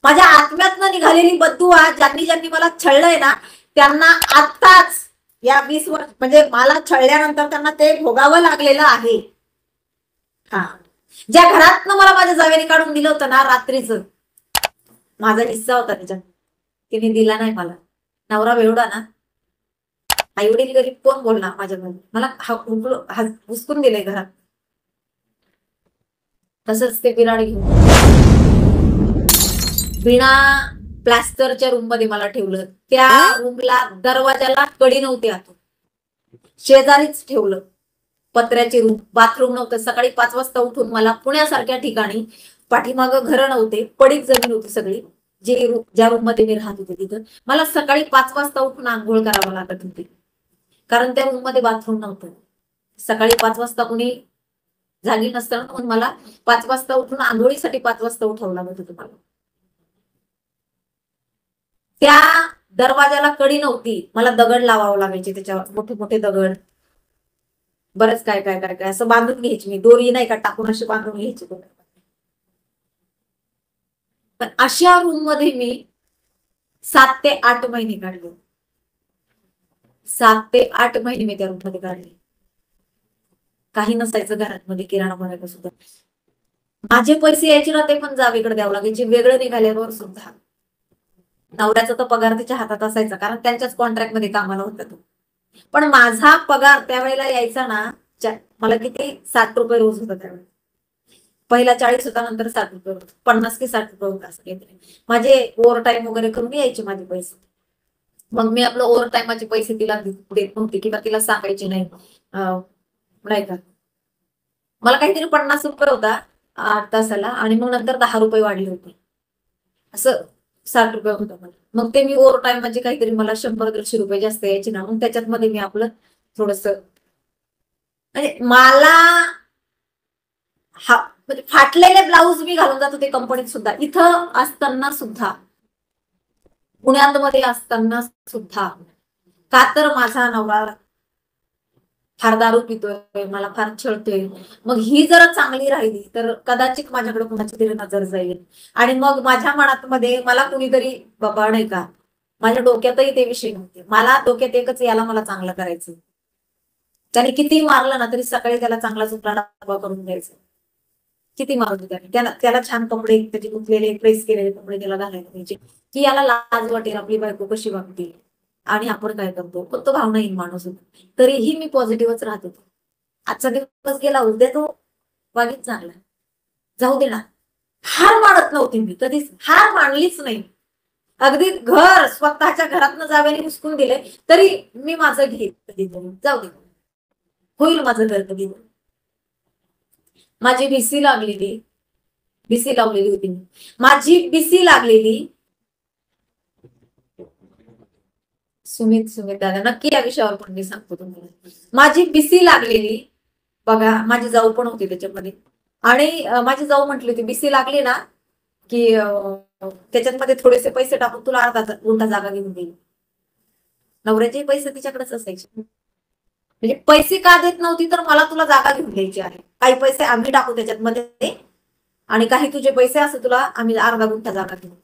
माझ्या आत्म्यातनं निघालेली बद्दुआ ज्यांनी ज्यांनी मला छळलंय ना, त्यांना आत्ताच या 20 वर्ष म्हणजे मला छळल्यानंतर त्यांना ते भोगावं लागलेलं आहे. हा, ज्या घरातनं मला माझ्या जावेने काढून दिलं होतं ना रात्रीचं, माझा हिस्सा होता त्याच्यात, तिने दिला नाही मला. नवरा बेवडा ना, आई वडील गरीब, कोण बोलणार माझ्यामध्ये, मला हुसकून दिलंय घरात. तसंच ते बिराड घेऊन बिना प्लास्टरच्या रूम मध्ये मला ठेवलं. त्या रूमला दरवाजाला कडी नव्हती, आतून शेजारीच ठेवलं. पत्र्याची रूम, बाथरूम नव्हतं. सकाळी 5 वाजता उठून मला पुण्यासारख्या ठिकाणी, पाठीमागं घरं नव्हते, पडीक जमीन होती सगळी, ज्या रूम मध्ये मी राहत होते तिथं मला सकाळी 5 वाजता उठून आंघोळ करावं लागत होती, कारण त्या रूम मध्ये बाथरूम नव्हतं. सकाळी 5 वाजता कुणी जागी नसताना म्हणून मला 5 वाजता उठून आंघोळीसाठी 5 वाजता उठावं लागत होतं मला. त्या दरवाजाला कडी नव्हती, मला दगड लावावं लागायचे त्याच्यावर, मोठे मोठे दगड, बरंच काय काय काय काय असं बांधून घ्यायची मी, दोरी नाही का टाकून अशी बांधून घ्यायची. पण अशा रूम मध्ये मी 7 ते 8 महिने काढले. 7 ते 8 महिने मी त्या रूम मध्ये काढले. काही नसायचं घरात मध्ये, किराणा भरायला सुद्धा. माझे पैसे यायचे ना, ते पण जावेकडे द्यावं लागायचे. वेगळं निघाल्यावर सुद्धा नवऱ्याचा तर पगार त्याच्या हातात असायचा, कारण त्यांच्याच कॉन्ट्रॅक्ट मध्ये कामाला होता तो. पण माझा पगार त्यावेळेला यायचा ना, मला किती 60 रुपये रोज होता त्यावेळेला. पहिला 40 होता, नंतर 60 रुपये होता, 50 की 60 रुपये होता असं काहीतरी. माझे ओव्हर टाइम वगैरे करून यायचे माझे पैसे. मग मी आपलं ओव्हर टाइमाचे पैसे तिला देत नव्हते किंवा तिला सांगायचे नाही, नाही का. मला काहीतरी 50 रुपये होता 8 तासाला, आणि मग नंतर 10 रुपये वाढले होते, असं 60 रुपये होतं मला. मग ते मी ओव्हर टाइम म्हणजे काहीतरी मला 100-150 रुपये जास्त यायचे ना, मग त्याच्यात मध्ये मी आपलं थोडस, म्हणजे मला म्हणजे फाटलेले ब्लाऊज मी घालून जात होते कंपनीत सुद्धा, इथं असताना सुद्धा, पुण्यात मध्ये असताना सुद्धा. का तर माझा नवरा फार दारू पितोय, मला फार छळतोय. मग ही जर चांगली राहिली तर कदाचित माझ्याकडे कुणाची तरी नजर जाईल, आणि मग माझ्या मनात मध्ये मला कुणीतरी, बाबा नाही का, माझ्या डोक्यातही ते विषय नव्हते. मला डोक्यात एकच, याला मला चांगलं करायचं. त्याने किती मारलं ना तरी सकाळी त्याला चांगला सुपडा डबा करून द्यायचा. किती मारत त्याने, त्याला छान कपडे, त्याचे धुतलेले प्रेस केलेले कपडे त्याला घालायला पाहिजे, की याला लाज वाटेल आपली बायको कशी वागते आणि आपण काय करतो. पण तो भावनाहीन माणूस होता, तरीही मी पॉझिटिव्हच राहत होतो. आजचा दिवस गेला, उद्या तो वागीत चांगला, जाऊ दे ना. हार मानत नव्हती मी, कधीच हार मानलीच नाही. अगदी घर स्वतःच्या घरातनं जावेने हुसकून दिले तरी मी माझं घेत, कधी जाऊ दे, होईल माझं घर कधी. माझी बीसी लागलेली, बीसी लावलेली होती मी, माझी बीसी लागलेली. सुमित दादा नक्की या विषयावर पण मी सांगतो तुम्हाला. माझी बीसी लागलेली बघा, माझी जाऊ पण होती त्याच्यामध्ये, आणि माझी जाऊ म्हटली होती बीसी लागली ना की त्याच्यात मध्ये थोडेसे पैसे टाकून तुला अर्धा गुंठा जागा घेऊन देईल. नवऱ्याचे पैसे तिच्याकडेच असायचे, म्हणजे पैसे का देत नव्हती तर मला तुला जागा घेऊन द्यायची आहे, काही पैसे आम्ही टाकू त्याच्यात मध्ये, आणि काही तुझे पैसे असं तुला आम्ही अर्धा गुंठा जागा घेऊन.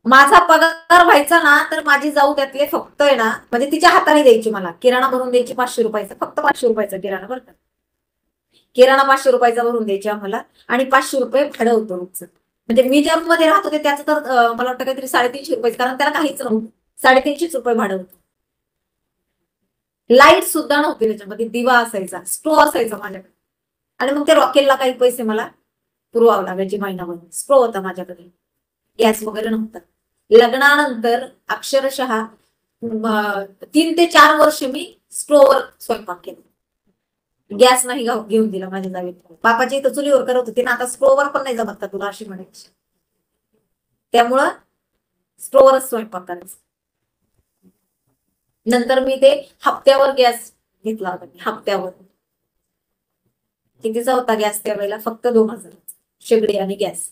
माझा पगार व्हायचा ना तर माझी जाऊ त्यातले फक्त आहे ना, म्हणजे तिच्या हाताने द्यायची, मला किराणा भरून द्यायची 500 रुपयाचा, फक्त 500 रुपयाचा किराणा, बरं का. किराणा 500 रुपयाचा भरून द्यायची आम्हाला, आणि 500 रुपये भाडं होतं रोजचं. म्हणजे मी ज्या रूम मध्ये राहत होते त्याचं तर मला वाटतं काहीतरी 350 रुपये, कारण त्याला काहीच नव्हतं, 350 रुपये भाडं होतं. लाईट सुद्धा नव्हती त्याच्यामध्ये, दिवा असायचा, स्ट्रो असायचा माझ्याकडे, आणि मग ते रॉकेलला काही पैसे मला पुरवावं लागायचे महिनाभर. स्ट्रो होता माझ्याकडे, गॅस वगैरे नव्हता. लग्नानंतर अक्षरशः 3 ते 4 वर्ष मी स्टोव्हवर स्वयंपाक केला, गॅस नाही घेऊन दिला माझ्या जावेत. बापाची इथं चुलीवर करत होती ना, आता स्टोव्हवर पण नाही जमत का तुला अशी म्हणायची, त्यामुळं स्टोव्हवरच स्वयंपाक करायचा. नंतर मी ते हप्त्यावर गॅस घेतला होता, हप्त्यावर. कितीचा होता गॅस त्यावेळेला, फक्त 2000 शेगडी आणि गॅस,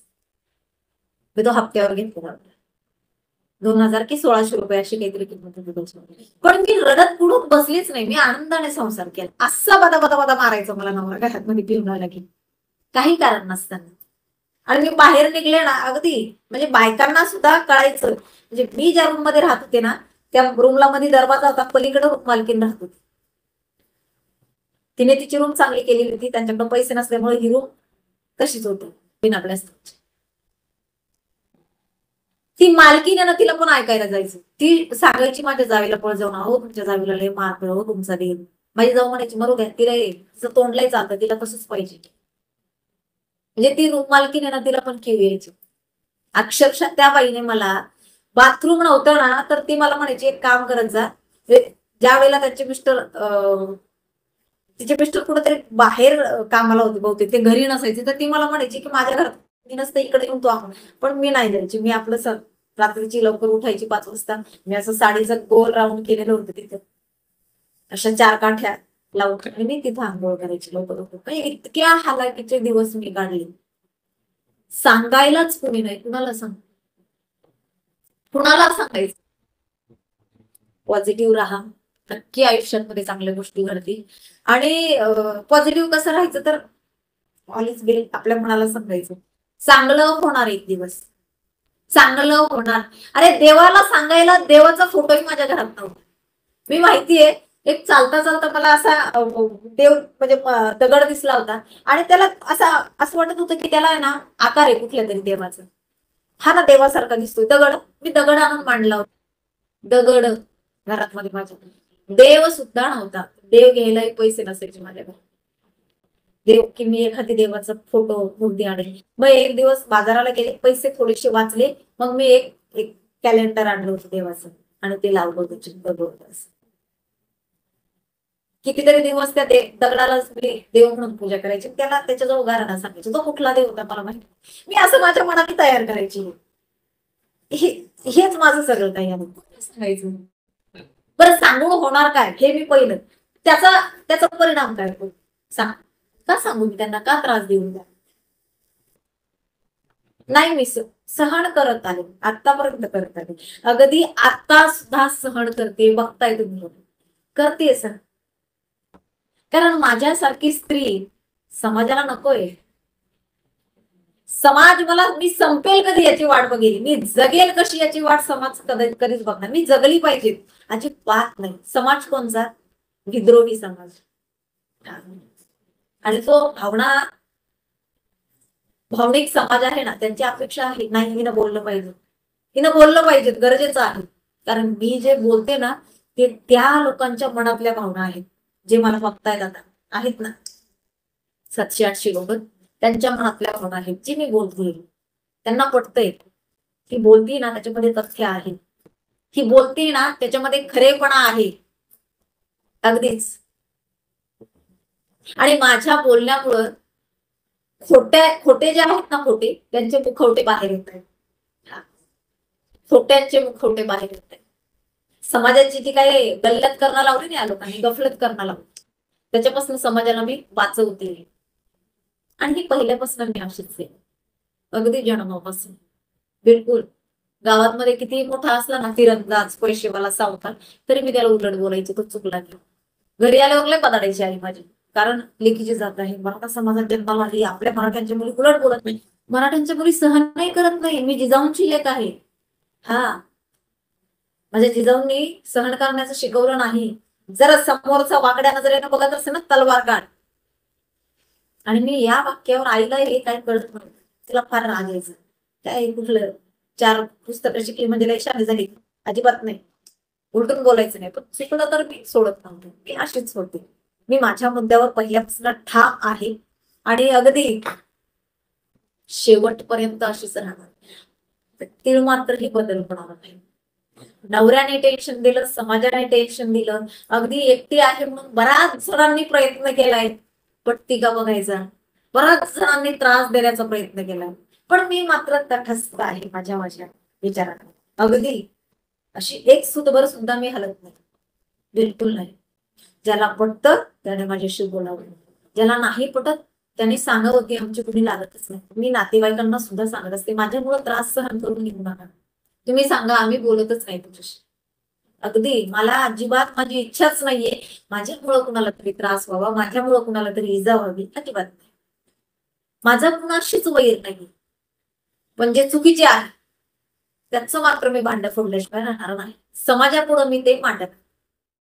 मी तो हप्त्यावर घेतला होता. 2000 की 1600 रुपये अशी काहीतरी किंमत होती. पण मी रडत पुढून बसलीच नाही, मी आनंदाने संसार केला. असा बदा बदा बदा मारायचं मला नवरा घरात मध्ये पिऊन आला की, काही कारण नसताना. आणि मी बाहेर निघले ना, अगदी म्हणजे बायकांना सुद्धा कळायचं. म्हणजे मी ज्या रूम मध्ये राहत होते ना, त्या रूमला मध्ये दरवाजा होता, पलीकडे रूम मालकीन राहत होती. तिने तिची रूम चांगली केलेली होती, त्यांच्याकडे पैसे नसल्यामुळे ही रूम तशीच होती बिना प्लॅस्टरची. ती मालकीन ना, तिला पण ऐकायला जायचं. ती सांगायची माझ्या जावीला, पळ जाऊन, हो तुमच्या जावीला लय मार, हो तुमचा देव. माझी जाऊ म्हणायची मरू द्या, तिला तिचं तोंडलाही चालतं, तिला तसंच पाहिजे. म्हणजे ती रूम मालकीन ना, तिला पण किव यायची. अक्षरशः त्या बाईने मला, बाथरूम नव्हतं ना, तर ती मला म्हणायची एक काम करत जा. ज्या वेळेला त्यांचे मिस्टर तिचे मिस्टर कुठेतरी बाहेर कामाला होते बहुतेक, ते घरी नसायचे, तर ती मला म्हणायची की माझ्या घरात मी नसतं इकडे येऊन तू आण. पण मी नाही जायची. मी आपलं रात्रीची लवकर उठायची 5 वाजता. मी असं साडीचं गोल राऊंड केलेलं होतं तिथं, अशा 4 काठ्या लावून आणि मी तिथं आंघोळ करायची लवकर म्हणजे इतक्या हालाकीचे दिवस मी काढले. सांगायलाच कोणी नाही. कुणाला सांगायचं? पॉझिटिव्ह राहा, नक्की आयुष्यामध्ये चांगल्या गोष्टी घडतील. आणि पॉझिटिव्ह कसं राहायचं, तर ऑलवेज बिलीव्ह, आपल्या मनाला सांगायचं चांगलं होणार, एक दिवस चांगलं होणार. अरे देवाला सांगायला देवाचा फोटोही माझ्या घरात नव्हता. मी माहितीये, एक चालता चालता मला असा देव म्हणजे दगड दिसला होता आणि त्याला असं वाटत होतं की त्याला आहे ना आकार आहे कुठल्या तरी देवाचा. हा ना देवासारखा दिसतोय दगड. मी दगड आणून मांडला होता. दगड घरात मध्ये माझ्या. देव सुद्धा नव्हता. देव घ्यायलाही पैसे नसायचे माझ्याकडे. देव की मी एखादी देवाचा फोटो मूर्ती आणली. मग एक दिवस बाजाराला गेले, पैसे थोडेसे वाचले, मग मी एक एक कॅलेंडर आणलं होतं देवाचं आणि ते लावलं होतं चिंतन. कितीतरी दिवस त्या दगडाला देव म्हणून पूजा करायची. त्याला त्याच्याजवळ उभा राहणं सांगायचे. तो कुठला देव होता मला माहिती. मी असं माझ्या मनाने तयार करायची. हेच माझं सगळं काही सांगायचं. बरं सांगून होणार काय हे मी पहिलं, त्याचा परिणाम काय होतो सांग. का सांगू मी त्यांना, का त्रास देऊन द्या? नाही, मी सहन करत आले, आतापर्यंत करत आले. अगदी आता सुद्धा सहन करते. बघताय तुम्ही, करते सर. कारण माझ्यासारखी स्त्री समाजाला नकोय. समाज मला, मी संपेल कधी याची वाट बघेल, मी जगेल कशी याची वाट समाज कधीच बघणार. मी जगली पाहिजे, अजिबात नाही. समाज कोणचा? विद्रोही समाज. आणि तो भावनिक समाज आहे ना, त्यांची अपेक्षा आहे नाही हिनं बोललं पाहिजे, हिनं बोललं पाहिजे, गरजेचं आहे. कारण मी जे बोलते ना, ते त्या लोकांच्या मनातल्या भावना आहेत, जे मला बघतायत आता आहेत ना 700-800 लोक, त्यांच्या मनातल्या भावना आहेत जी मी बोलते. त्यांना पटतंय. ती बोलती ना त्याच्यामध्ये तथ्य आहे, ही बोलती ना त्याच्यामध्ये खरेपणा आहे अगदीच. आणि माझ्या बोलण्यामुळं खोटे जे आहेत ना, खोटे त्यांचे मुखवटे बाहेर येत आहेत. खोट्यांचे मुखवटे बाहेर येत आहेत. समाजाची जी काही गल्लत करणं लावली नाही, या लोकांनी गफलत करणं लावली, त्याच्यापासून समाजाला मी वाचवते. आणि ही पहिल्यापासून मी अशीच आहे, अगदी जन्मापासून. बिलकुल. गावात मध्ये किती मोठा असला ना, तिरंदाज पैसेवाला सावकार, तरी मी त्याला उलट बोलायचे, तो चुकला की. घरी आल्यावर लय पदाडायची आई माझी. कारण लेखीची जात आहे, मराठा समाजात जन्माला आली, आपल्या मराठ्यांच्या मुली उलट बोलत नाही. मराठ्यांच्या मुली सहन नाही करत नाही. मी जिजाऊंची लेक आहे. हा, माझ्या जिजाऊंनी सहन करण्याचं शिकवलं नाही. जर समोरचा वाकड्या नजरेनं बघत असेल ना, तलवार काढ. आणि मी या वाक्यावर आईला हे काय कळत नाही, तिला फार राग यायचं. काय कुठलं 4 पुस्तकं शिकली म्हणजे लय शाळेत झाली? अजिबात नाही. उलटून बोलायचं नाही, पण शिकलं तर मी सोडत नव्हते. मी अशीच होते. मी माझ्या मुद्द्यावर पहिल्यापासून ठाम आहे आणि अगदी शेवटपर्यंत अशीच राहणार. तीळ मात्र ही बदल होणार नाही. नवऱ्याने टेन्शन दिलं, समाजाने टेन्शन दिलं, अगदी एकटी आहे म्हणून बऱ्याच जणांनी प्रयत्न केलाय पट्टी का बघायचा, बऱ्याच जणांनी त्रास देण्याचा प्रयत्न केलाय, पण मी मात्र तटस्थ आहे माझ्या विचारात. अगदी अशी एक सुतभर सुद्धा मी हलत नाही, बिलकुल नाही. ज्याला पटतं त्याने माझ्याशी बोलावं, ज्याला नाही पटत त्यांनी सांगावं की आमची कुणी लागतच नाही. मी नातेवाईकांना सुद्धा सांगत असते, माझ्यामुळे त्रास सहन करून घेऊ नका, तुम्ही सांगा आम्ही बोलतच नाही तुझ्याशी. अगदी मला अजिबात माझी इच्छाच नाहीये माझ्यामुळं कुणाला तरी त्रास व्हावा, माझ्यामुळं कुणाला तरी इजा व्हावी, अजिबात नाही. माझं कुणाशीच वैर नाही, पण जे चुकीचे आहे त्याचं मात्र मी भांड फोडल्याशिवाय राहणार नाही. समाजापुढे मी ते मांडत